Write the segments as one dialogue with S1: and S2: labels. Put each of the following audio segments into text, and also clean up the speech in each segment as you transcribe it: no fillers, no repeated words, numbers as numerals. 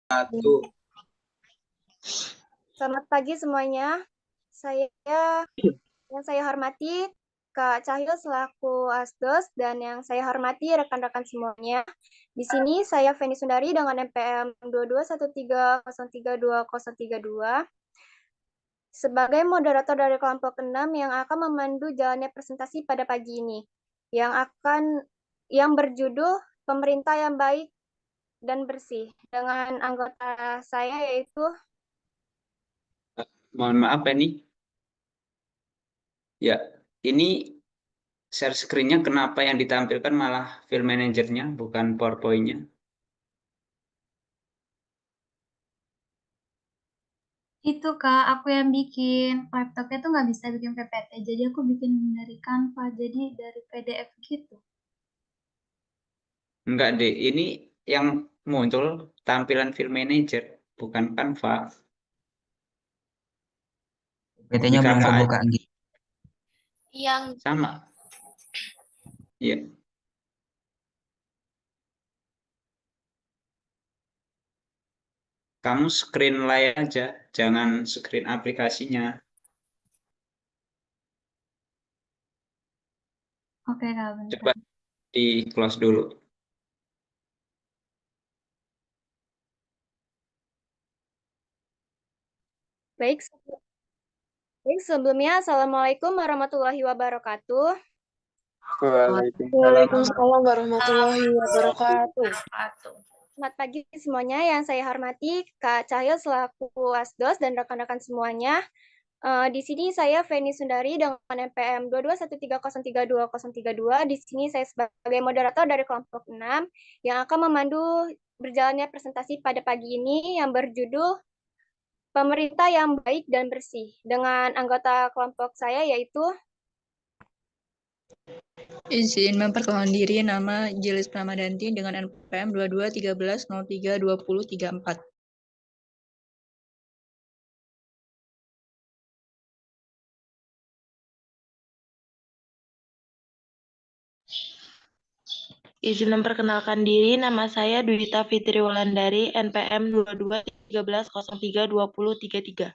S1: Satu.
S2: Selamat pagi semuanya. Yang saya hormati Kak Cahyo selaku Asdos dan yang saya hormati rekan-rekan semuanya. Di sini saya Feni Sundari dengan NPM 2213032032 sebagai moderator dari kelompok 6 yang akan memandu jalannya presentasi pada pagi ini yang berjudul Pemerintah yang Baik dan Bersih dengan anggota saya yaitu
S1: Mohon maaf ini. Ya, ini share screen-nya kenapa yang ditampilkan malah file manajernya bukan PowerPoint-nya?
S3: Itu Kak, aku yang bikin. Laptopnya tuh nggak bisa bikin PPT, jadi aku bikin dari Canva, jadi dari PDF gitu.
S1: Enggak deh, ini yang muncul tampilan file manager, bukan Canva. Di
S4: PT-nya belum
S1: kakak
S4: kebuka
S1: aja.
S4: gitu.
S5: Yang
S1: Sama. Iya. Kamu screen layar aja, jangan screen aplikasinya.
S3: Oke Kak,
S1: Coba
S3: bentar.
S1: di close dulu.
S2: Baik, sebelumnya Assalamualaikum warahmatullahi wabarakatuh.
S5: Waalaikumsalam warahmatullahi wabarakatuh.
S2: Selamat pagi semuanya, yang saya hormati Kak Cahyo selaku Asdos dan rekan-rekan semuanya. Di sini saya Feni Sundari dengan NPM 2213032032. Di sini saya sebagai moderator dari kelompok 6 yang akan memandu berjalannya presentasi pada pagi ini yang berjudul Pemerintah yang Baik dan Bersih dengan anggota kelompok saya yaitu
S6: Izin memperkenalkan diri, nama Jelis Pramadanti dengan NPM 2213032034.
S5: Izin memperkenalkan diri, nama saya Dwita Fitri Wulandari, NPM 2213032033.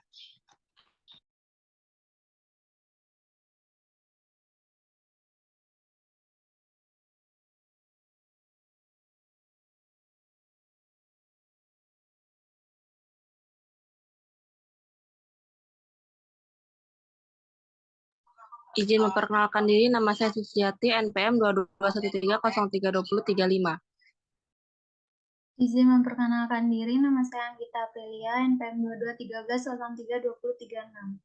S5: Izin memperkenalkan diri, nama saya Suciati, NPM 2213032035.
S3: Izin memperkenalkan diri, nama saya Anggita Aprilia, NPM 2213032036.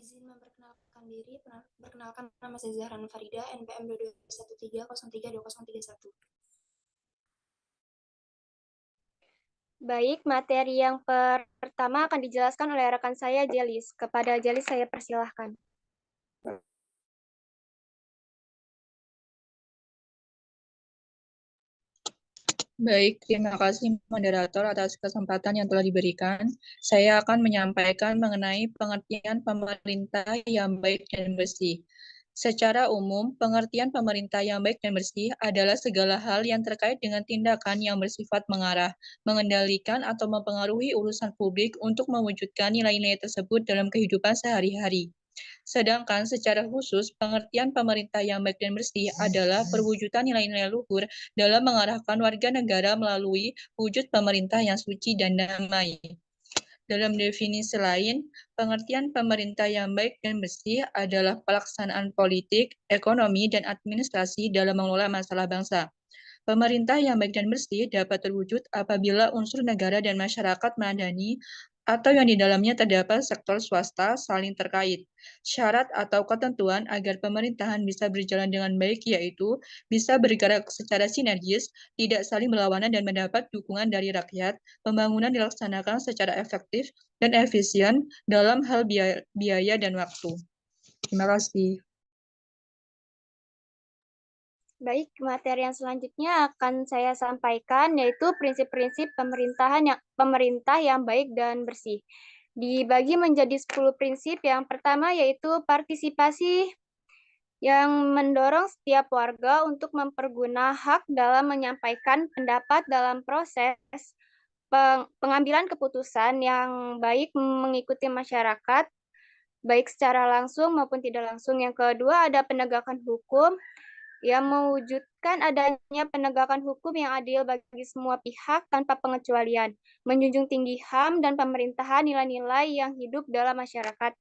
S7: Izin memperkenalkan diri, perkenalkan nama saya Zahran Farida, NPM 2213032031.
S2: Baik, materi yang pertama akan dijelaskan oleh rekan saya Jelis. Kepada Jelis saya persilahkan.
S6: Baik, terima kasih moderator atas kesempatan yang telah diberikan. Saya akan menyampaikan mengenai pengertian pemerintah yang baik dan bersih. Secara umum, pengertian pemerintah yang baik dan bersih adalah segala hal yang terkait dengan tindakan yang bersifat mengarah, mengendalikan atau mempengaruhi urusan publik untuk mewujudkan nilai-nilai tersebut dalam kehidupan sehari-hari. Sedangkan secara khusus, pengertian pemerintah yang baik dan bersih adalah perwujudan nilai-nilai luhur dalam mengarahkan warga negara melalui wujud pemerintah yang suci dan damai. Dalam definisi lain, pengertian pemerintah yang baik dan bersih adalah pelaksanaan politik, ekonomi, dan administrasi dalam mengelola masalah bangsa. Pemerintah yang baik dan bersih dapat terwujud apabila unsur negara dan masyarakat madani atau yang di dalamnya terdapat sektor swasta saling terkait. Syarat atau ketentuan agar pemerintahan bisa berjalan dengan baik yaitu bisa bergerak secara sinergis, tidak saling berlawanan dan mendapat dukungan dari rakyat, pembangunan dilaksanakan secara efektif dan efisien dalam hal biaya dan waktu. Terima kasih.
S2: Baik, materi yang selanjutnya akan saya sampaikan yaitu prinsip-prinsip pemerintah yang baik dan bersih. Dibagi menjadi 10 prinsip. Yang pertama yaitu partisipasi yang mendorong setiap warga untuk mempergunakan hak dalam menyampaikan pendapat dalam proses pengambilan keputusan yang baik mengikuti masyarakat, baik secara langsung maupun tidak langsung. Yang kedua ada penegakan hukum yang mewujudkan adanya penegakan hukum yang adil bagi semua pihak tanpa pengecualian, menjunjung tinggi HAM dan pemerintahan nilai-nilai yang hidup dalam masyarakat.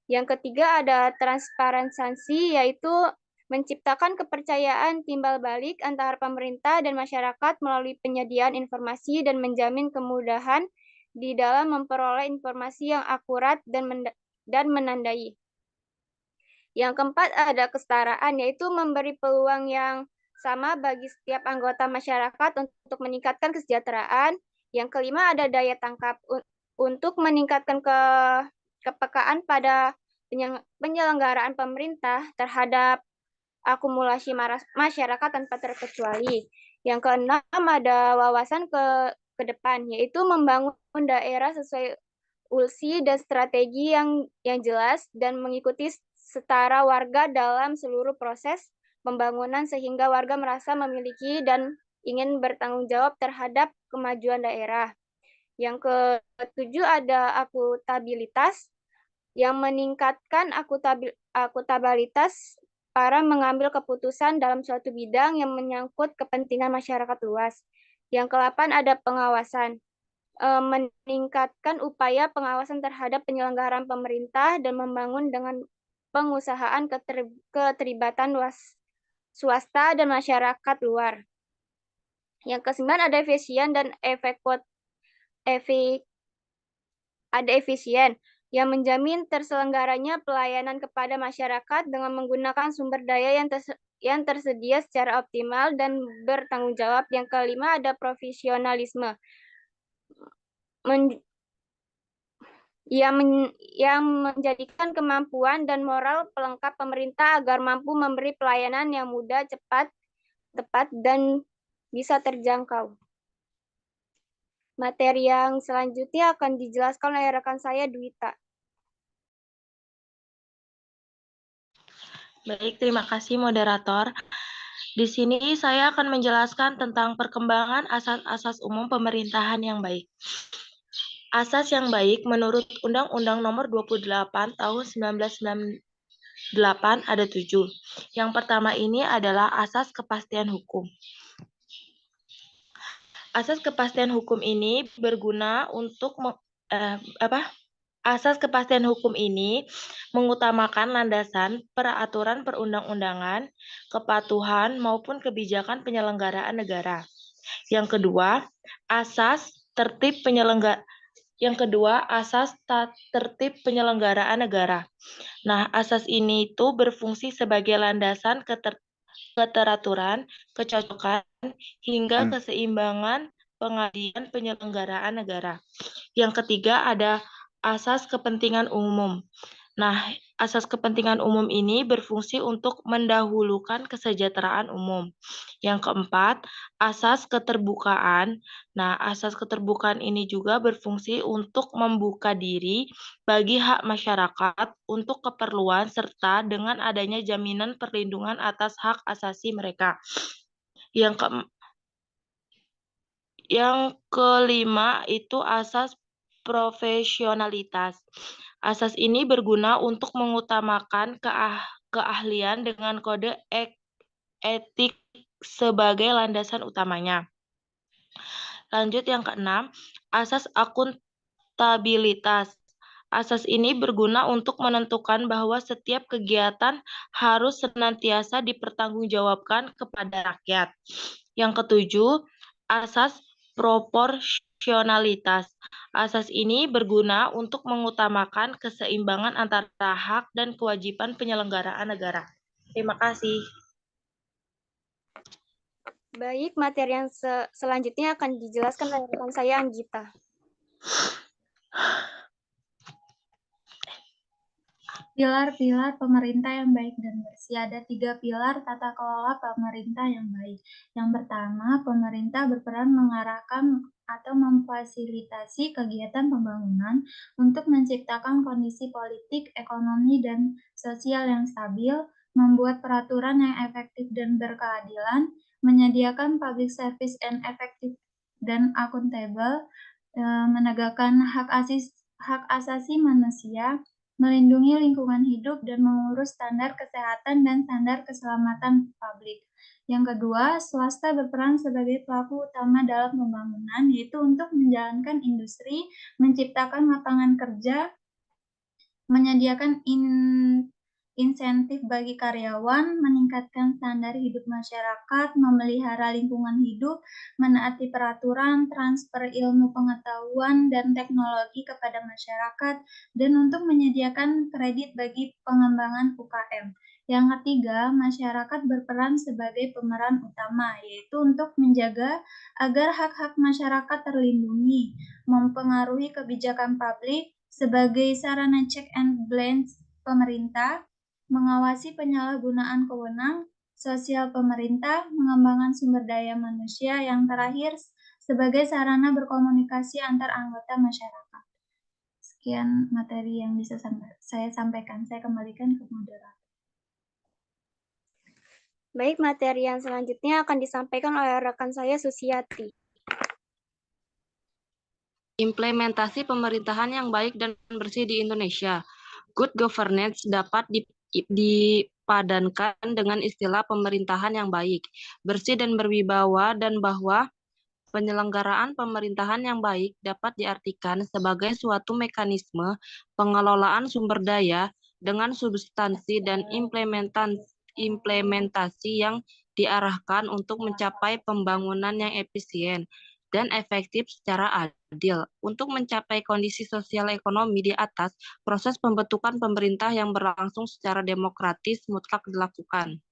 S2: Yang ketiga ada transparansi, yaitu menciptakan kepercayaan timbal balik antara pemerintah dan masyarakat melalui penyediaan informasi dan menjamin kemudahan di dalam memperoleh informasi yang akurat dan menandai. Yang keempat ada kesetaraan, yaitu memberi peluang yang sama bagi setiap anggota masyarakat untuk meningkatkan kesejahteraan. Yang kelima ada daya tangkap untuk meningkatkan kepekaan pada penyelenggaraan pemerintah terhadap akumulasi masyarakat tanpa terkecuali. Yang keenam ada wawasan ke depan, yaitu membangun daerah sesuai ulsi dan strategi yang jelas dan mengikuti setara warga dalam seluruh proses pembangunan sehingga warga merasa memiliki dan ingin bertanggung jawab terhadap kemajuan daerah. Yang ketujuh ada akuntabilitas yang meningkatkan akuntabilitas para mengambil keputusan dalam suatu bidang yang menyangkut kepentingan masyarakat luas. Yang kedelapan ada pengawasan, meningkatkan upaya pengawasan terhadap penyelenggaraan pemerintah dan membangun dengan pengusahaan keterlibatan swasta dan masyarakat luar. Yang kesembilan ada efisien dan efisien yang menjamin terselenggaranya pelayanan kepada masyarakat dengan menggunakan sumber daya yang tersedia secara optimal dan bertanggung jawab. Yang kelima ada profesionalisme, yang menjadikan kemampuan dan moral pelengkap pemerintah agar mampu memberi pelayanan yang mudah, cepat, tepat, dan bisa terjangkau. Materi yang selanjutnya akan dijelaskan oleh rekan saya, Dwita.
S5: Baik, terima kasih moderator. Di sini saya akan menjelaskan tentang perkembangan asas-asas umum pemerintahan yang baik. Asas yang baik menurut Undang-Undang Nomor 28 Tahun 1998 ada 7. Yang pertama ini adalah asas kepastian hukum. Asas kepastian hukum ini berguna untuk Asas kepastian hukum ini mengutamakan landasan peraturan perundang-undangan, kepatuhan maupun kebijakan penyelenggaraan negara. Yang kedua, asas tertib penyelenggaraan negara. Nah, asas ini itu berfungsi sebagai landasan keteraturan, kecocokan, hingga keseimbangan pengadilan penyelenggaraan negara. Yang ketiga ada asas kepentingan umum. Nah, asas kepentingan umum ini berfungsi untuk mendahulukan kesejahteraan umum. Yang keempat, asas keterbukaan. Nah, asas keterbukaan ini juga berfungsi untuk membuka diri bagi hak masyarakat untuk keperluan serta dengan adanya jaminan perlindungan atas hak asasi mereka. Yang kelima itu asas profesionalitas. Asas ini berguna untuk mengutamakan keahlian dengan kode etik sebagai landasan utamanya. Lanjut yang keenam, asas akuntabilitas. Asas ini berguna untuk menentukan bahwa setiap kegiatan harus senantiasa dipertanggungjawabkan kepada rakyat. Yang ketujuh, asas proporsionalitas. Asas ini berguna untuk mengutamakan keseimbangan antara hak dan kewajiban penyelenggaraan negara. Terima kasih.
S2: Baik, materi yang selanjutnya akan dijelaskan oleh rekan saya, Anggita.
S3: Pilar-pilar pemerintah yang baik dan bersih. Ada 3 pilar tata kelola pemerintah yang baik. Yang pertama, pemerintah berperan mengarahkan atau memfasilitasi kegiatan pembangunan untuk menciptakan kondisi politik, ekonomi, dan sosial yang stabil, membuat peraturan yang efektif dan berkeadilan, menyediakan public service and effective dan akuntabel, menegakkan hak asasi manusia, melindungi lingkungan hidup, dan mengurus standar kesehatan dan standar keselamatan publik. Yang kedua, swasta berperan sebagai pelaku utama dalam pembangunan, yaitu untuk menjalankan industri, menciptakan lapangan kerja, menyediakan insentif bagi karyawan, meningkatkan standar hidup masyarakat, memelihara lingkungan hidup, menaati peraturan, transfer ilmu pengetahuan dan teknologi kepada masyarakat, dan untuk menyediakan kredit bagi pengembangan UKM. Yang ketiga, masyarakat berperan sebagai pemeran utama, yaitu untuk menjaga agar hak-hak masyarakat terlindungi, mempengaruhi kebijakan publik sebagai sarana check and balance pemerintah, mengawasi penyalahgunaan wewenang sosial pemerintah, mengembangkan sumber daya manusia, yang terakhir sebagai sarana berkomunikasi antar anggota masyarakat. Sekian materi yang bisa saya sampaikan. Saya kembalikan ke moderator.
S2: Baik, materi yang selanjutnya akan disampaikan oleh rekan saya Susiati.
S5: Implementasi pemerintahan yang baik dan bersih di Indonesia. Good governance dapat dipadankan dengan istilah pemerintahan yang baik, bersih dan berwibawa, dan bahwa penyelenggaraan pemerintahan yang baik dapat diartikan sebagai suatu mekanisme pengelolaan sumber daya dengan substansi dan implementasi yang diarahkan untuk mencapai pembangunan yang efisien dan efektif secara adil. Untuk mencapai kondisi sosial ekonomi di atas, proses pembentukan pemerintah yang berlangsung secara demokratis mutlak dilakukan.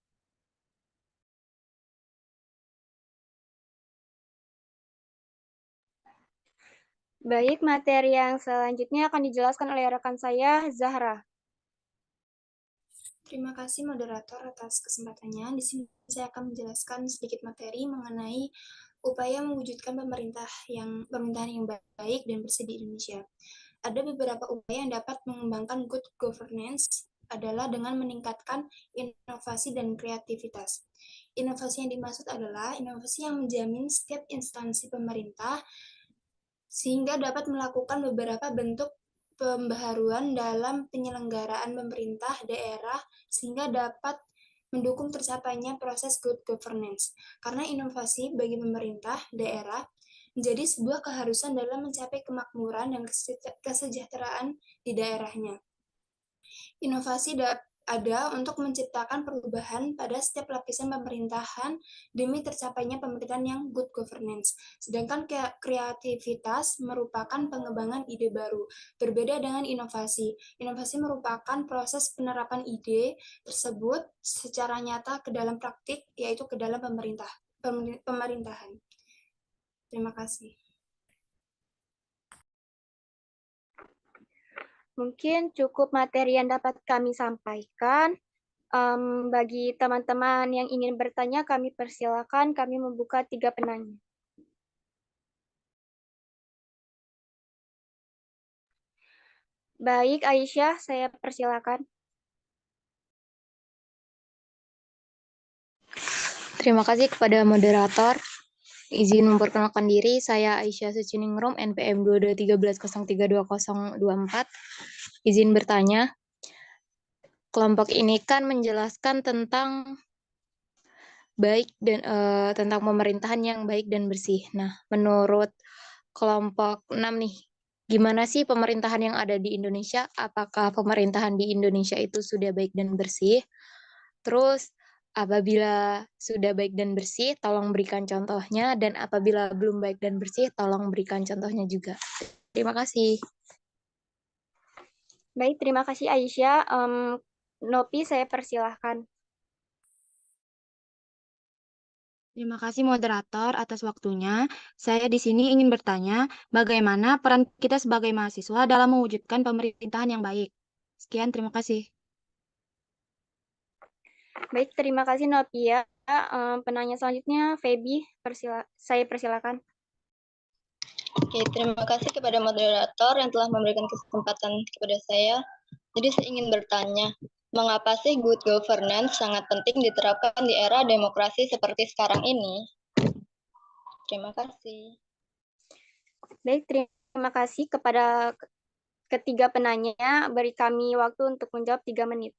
S2: Baik, materi yang selanjutnya akan dijelaskan oleh rekan saya, Zahra.
S7: Terima kasih moderator atas kesempatannya. Di sini saya akan menjelaskan sedikit materi mengenai upaya mewujudkan pemerintahan yang baik dan bersih di Indonesia. Ada beberapa upaya yang dapat mengembangkan good governance adalah dengan meningkatkan inovasi dan kreativitas. Inovasi yang dimaksud adalah inovasi yang menjamin setiap instansi pemerintah sehingga dapat melakukan beberapa bentuk pembaharuan dalam penyelenggaraan pemerintah daerah sehingga dapat mendukung tercapainya proses good governance. Karena inovasi bagi pemerintah daerah menjadi sebuah keharusan dalam mencapai kemakmuran dan kesejahteraan di daerahnya. Inovasi ada untuk menciptakan perubahan pada setiap lapisan pemerintahan demi tercapainya pemerintahan yang good governance. Sedangkan kreativitas merupakan pengembangan ide baru. Berbeda dengan inovasi. Inovasi merupakan proses penerapan ide tersebut secara nyata ke dalam praktik, yaitu ke dalam pemerintahan. Terima kasih.
S2: Mungkin cukup materi yang dapat kami sampaikan. Bagi teman-teman yang ingin bertanya, kami persilakan. Kami membuka 3 penanya. Baik, Aisyah, saya persilakan.
S4: Terima kasih kepada moderator. Izin memperkenalkan diri, saya Aisyah Suciningrum, NPM 2213032024. Izin bertanya, kelompok ini kan menjelaskan tentang tentang pemerintahan yang baik dan bersih. Nah, menurut kelompok 6 nih, gimana sih pemerintahan yang ada di Indonesia? Apakah pemerintahan di Indonesia itu sudah baik dan bersih? Terus, apabila sudah baik dan bersih, tolong berikan contohnya. Dan apabila belum baik dan bersih, tolong berikan contohnya juga. Terima kasih.
S2: Baik, terima kasih Aisyah. Nopi, saya persilahkan.
S8: Terima kasih moderator atas waktunya. Saya di sini ingin bertanya, bagaimana peran kita sebagai mahasiswa dalam mewujudkan pemerintahan yang baik? Sekian, terima kasih.
S2: Baik, terima kasih Novia. Penanya selanjutnya, Feby, saya persilakan.
S9: Oke, terima kasih kepada moderator yang telah memberikan kesempatan kepada saya. Jadi saya ingin bertanya, Mengapa sih good governance sangat penting diterapkan di era demokrasi seperti sekarang ini? Terima kasih.
S2: Baik, terima kasih kepada ketiga penanya. Beri kami waktu untuk menjawab 3 menit.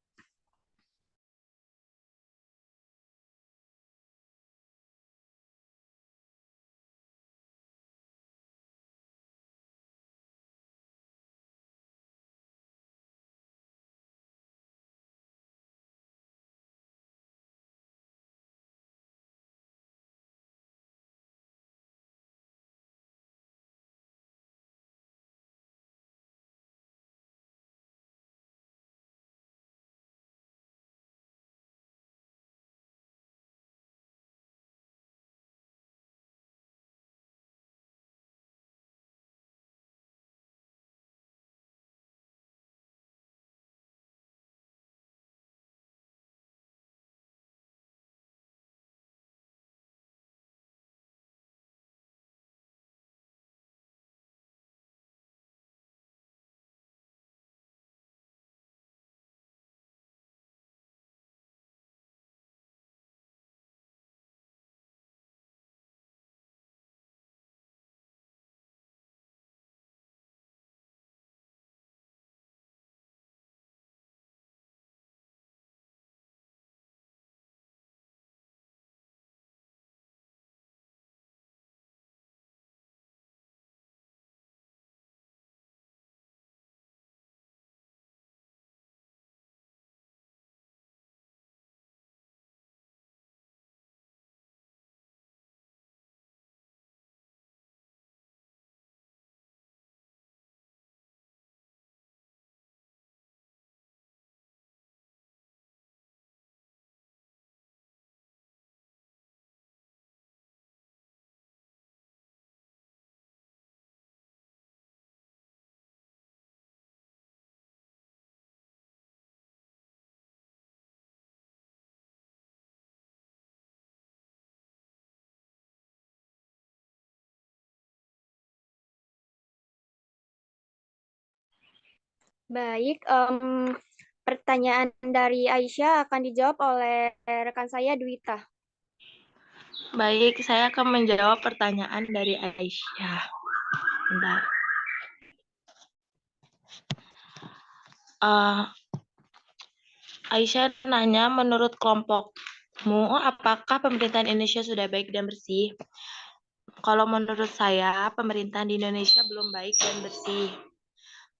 S2: Baik, pertanyaan dari Aisyah akan dijawab oleh rekan saya Dwita.
S5: Baik, saya akan menjawab pertanyaan dari Aisyah. Bentar. Aisyah nanya, menurut kelompokmu, apakah pemerintahan Indonesia sudah baik dan bersih? Kalau menurut saya, pemerintahan di Indonesia belum baik dan bersih.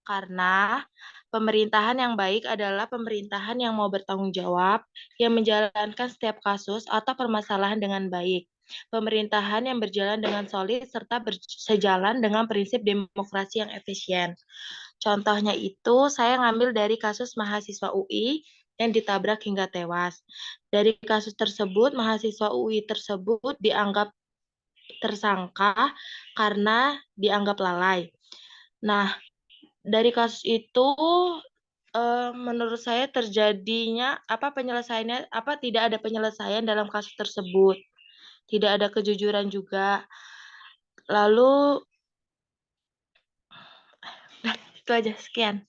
S5: Karena pemerintahan yang baik adalah pemerintahan yang mau bertanggung jawab, yang menjalankan setiap kasus atau permasalahan dengan baik. Pemerintahan yang berjalan dengan solid serta sejalan dengan prinsip demokrasi yang efisien. Contohnya itu, saya ngambil dari kasus mahasiswa UI yang ditabrak hingga tewas. Dari kasus tersebut, mahasiswa UI tersebut dianggap tersangka karena dianggap lalai. Nah, dari kasus itu menurut saya terjadinya penyelesaiannya tidak ada penyelesaian dalam kasus tersebut. Tidak ada kejujuran juga. Lalu itu aja, sekian.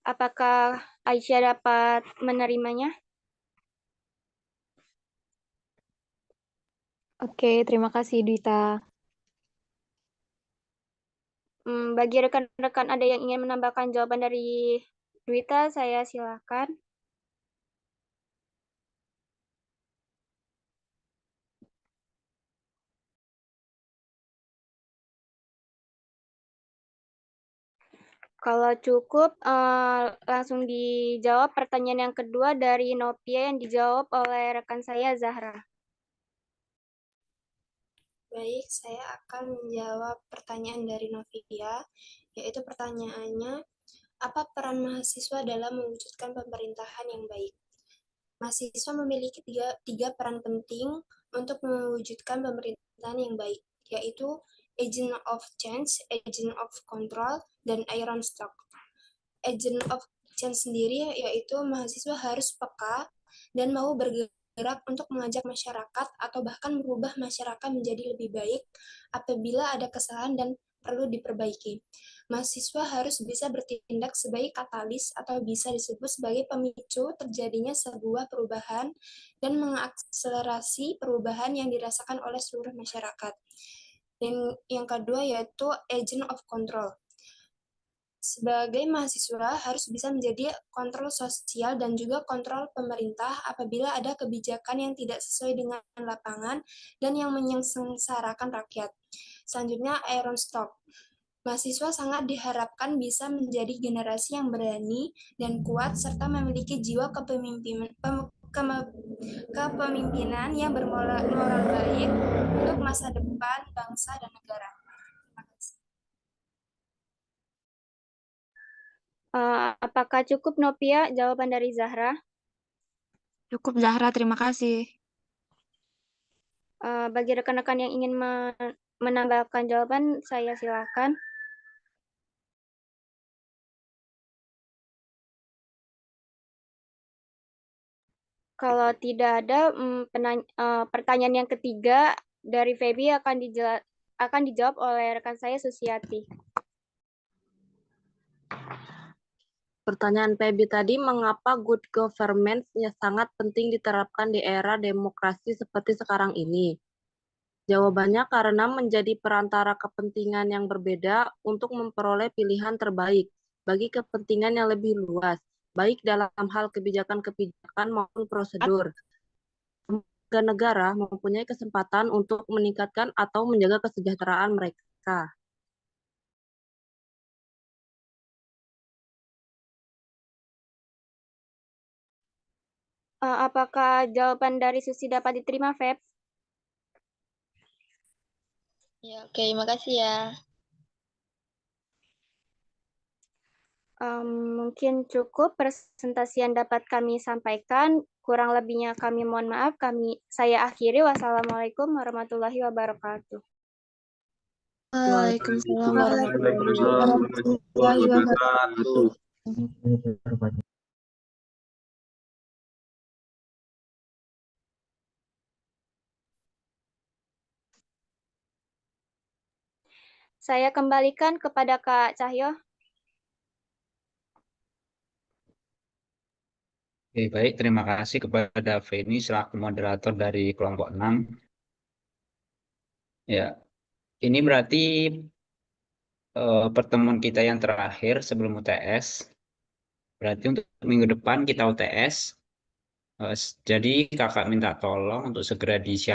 S2: Apakah Aisyah dapat menerimanya?
S4: Oke, terima kasih Dwita.
S2: Bagi rekan-rekan ada yang ingin menambahkan jawaban dari Dwita, saya silakan. Kalau cukup, langsung dijawab pertanyaan yang kedua dari Novia yang dijawab oleh rekan saya Zahra.
S7: Baik, saya akan menjawab pertanyaan dari Novia, yaitu pertanyaannya, apa peran mahasiswa dalam mewujudkan pemerintahan yang baik? Mahasiswa memiliki tiga peran penting untuk mewujudkan pemerintahan yang baik, yaitu agent of change, agent of control, dan iron stock. Agent of change sendiri yaitu mahasiswa harus peka dan mau bergerak untuk mengajak masyarakat atau bahkan merubah masyarakat menjadi lebih baik apabila ada kesalahan dan perlu diperbaiki. Mahasiswa harus bisa bertindak sebagai katalis atau bisa disebut sebagai pemicu terjadinya sebuah perubahan dan mengakselerasi perubahan yang dirasakan oleh seluruh masyarakat. Dan yang kedua yaitu agent of control. Sebagai mahasiswa harus bisa menjadi kontrol sosial dan juga kontrol pemerintah apabila ada kebijakan yang tidak sesuai dengan lapangan dan yang menyengsarakan rakyat. Selanjutnya, iron stock. Mahasiswa sangat diharapkan bisa menjadi generasi yang berani dan kuat serta memiliki jiwa kepemimpinan yang bermoral baik untuk masa depan bangsa dan negara.
S2: Apakah cukup, Novia, jawaban dari Zahra?
S8: Cukup, Zahra. Terima kasih.
S2: Bagi rekan-rekan yang ingin menambahkan jawaban, saya silakan. Kalau tidak ada, pertanyaan yang ketiga dari Feby akan dijawab oleh rekan saya, Susiati.
S10: Pertanyaan Feby tadi, mengapa good governance sangat penting diterapkan di era demokrasi seperti sekarang ini? Jawabannya karena menjadi perantara kepentingan yang berbeda untuk memperoleh pilihan terbaik bagi kepentingan yang lebih luas, baik dalam hal kebijakan-kebijakan maupun prosedur. Negara mempunyai kesempatan untuk meningkatkan atau menjaga kesejahteraan mereka.
S2: Apakah jawaban dari Susi dapat diterima, Feb?
S9: Ya, oke, makasih ya.
S2: Mungkin cukup presentasi yang dapat kami sampaikan. Kurang lebihnya kami mohon maaf. Saya akhiri. Wassalamualaikum warahmatullahi wabarakatuh.
S8: Waalaikumsalam warahmatullahi wabarakatuh.
S2: Saya kembalikan kepada Kak Cahyo.
S1: Oke, baik, terima kasih kepada Feni selaku moderator dari kelompok 6. Ya, ini berarti pertemuan kita yang terakhir sebelum UTS. Berarti untuk minggu depan kita UTS. Jadi kakak minta tolong untuk segera disiapkan